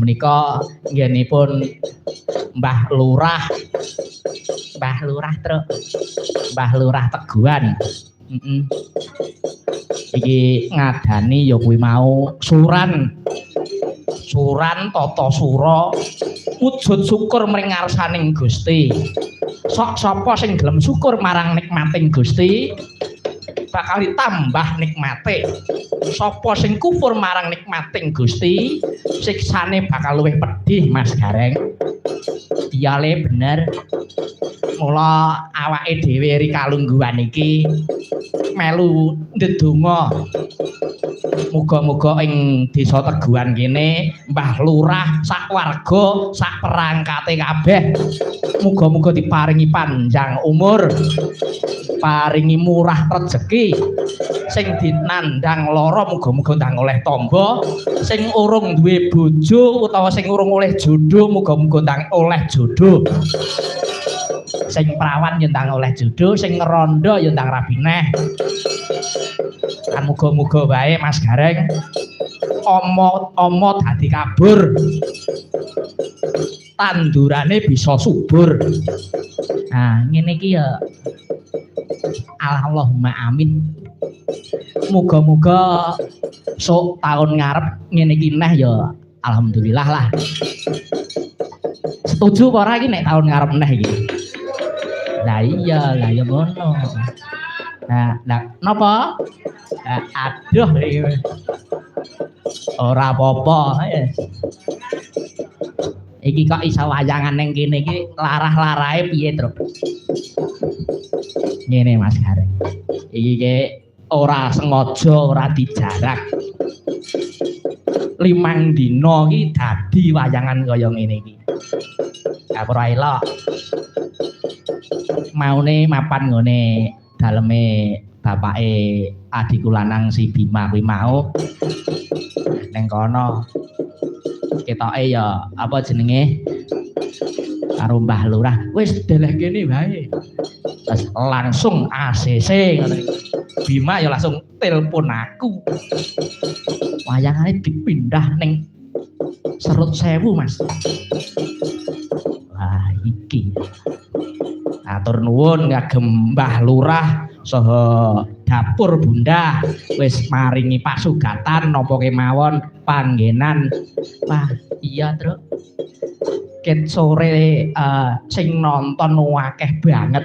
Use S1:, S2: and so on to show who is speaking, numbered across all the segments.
S1: menika nggenipun Mbah Lurah. Mbah Lurah Truk. Mbah Lurah Teguhan. Iki ngadani ya kuwi mau suran tata sura wujud syukur mring ngarsaning Gusti. Sok sapa sing gelem syukur marang nikmating Gusti bakal ditambah nikmate. Sapa sing kufur marang nikmating Gusti siksane bakal luwih pedih Mas Gareng. Iyale bener. Mula awake dhewe rikalungguhan iki melu ndedonga muga-muga ing desa Teguhan kene Mbah Lurah sak warga sak perangkate kabeh muga-muga diparingi panjang umur, paringi murah rezeki, sing dinandang lara muga-muga ndang oleh tamba, sing urung duwe bojo utawa sing urung oleh jodoh muga-muga ndang oleh jodoh. Sing prawan ya ndang oleh jodoh, sing ngerondo ya ndang rabi neh. Kan muga-muga wae Mas Gareng omo dadi kabur. Tandurane bisa subur. Nah, ngene iki ya Allahumma amin. Muga-muga sok tahun ngarep ngene iki neh ya alhamdulillah lah. Setuju apa ora iki nek tahun ngarep neh iki? Lah iya ngono. Nah, napa? Aduh iki. Ora apa-apa. Iki kok iso wayangan ning kene iki larah-larahe piye, Truk? Ngene Mas Gareng. Iki ke ora sengaja, ora dijarak. 5 dina iki dadi wayangan kaya ngene iki. Ora elok. Maune mapan nggone daleme bapake adiku lanang si Bima kuwi mau. Neng kono ketoke ya apa jenenge karo Mbah Lurah wis deleh kene wae. Terus langsung ACC ngono. Bima ya langsung telepon aku. Wayangane dipindah ning Serut Sewu, Mas. Wah, iki. Atur nuwun ngagem Mbah Lurah saha dapur Bunda wis maringi pasugatan napa kemawon panggenan. Wah, iya, Truk. Ket sore sing nonton akeh banget.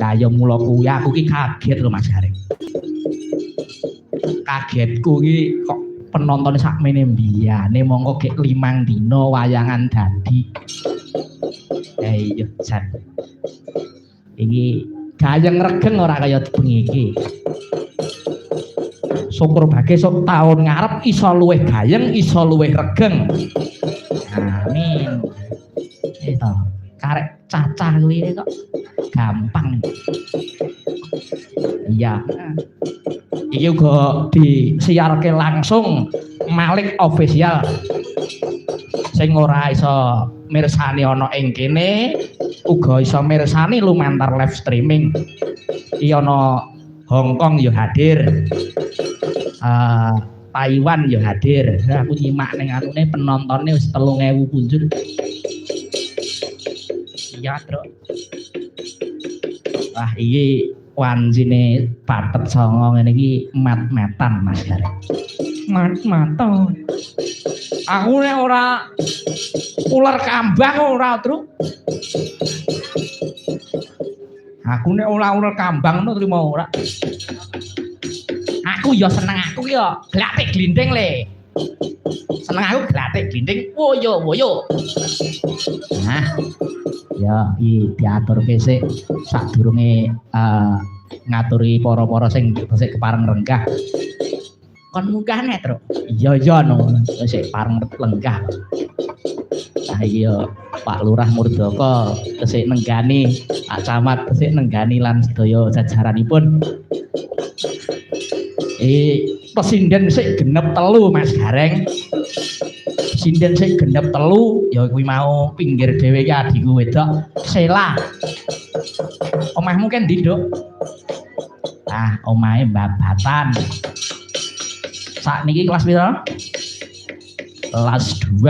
S1: Lah ya mula kuwi aku ki kaget lho Mas Gareng. Kagetku ki kok penonton sakmene mbiyane mongko gek 5 dina wayangan dadi. Iya, Jan. Iki gayeng regeng ora kaya bengi iki. Syukur bage sok taun ngarep iso luwih gayeng, iso luwih regeng. Amin. Itu karek cacah kuwi kok gampang. Iya. Iki uga disiarke langsung Malik Official. Sing ora iso mirsani ana ing kene uga iso mirsani lumantar live streaming. Iki ana Hong Kong ya hadir. Taiwan ya hadir. Aku nyimak ning anune penontonnya wis 3000 punjul. Iya, Truk. Wah, iki wanjine pathet songo ngene iki mat-matan Mas Gareng. Mat-matan. Aku nek ora ular kambang ora, Truk. Aku nek ular kambang no trimo ora. Aku ya seneng aku ya glatik glinding le. Seneng aku glatik glinding woyo. Nah, ya iki diaturke sik sadurunge ngaturi para-para sing sik kepareng renggah. Kon munggah nek, Truk. Iya no, sik pareng lenggah. Nah iki ya Pak Lurah Murdaka tesik nenggani, Pak Camat tesik nenggani lan sedaya jajaranipun. Pesinden sik genep 3 Mas Gareng. Pesinden sik genep 3 ya kuwi mau pinggir dhewe iki adikku wedok Sela. Omahmu kan ndi, Nduk? Ah, omahe Babatan. Sakniki kelas pira? Kelas 2.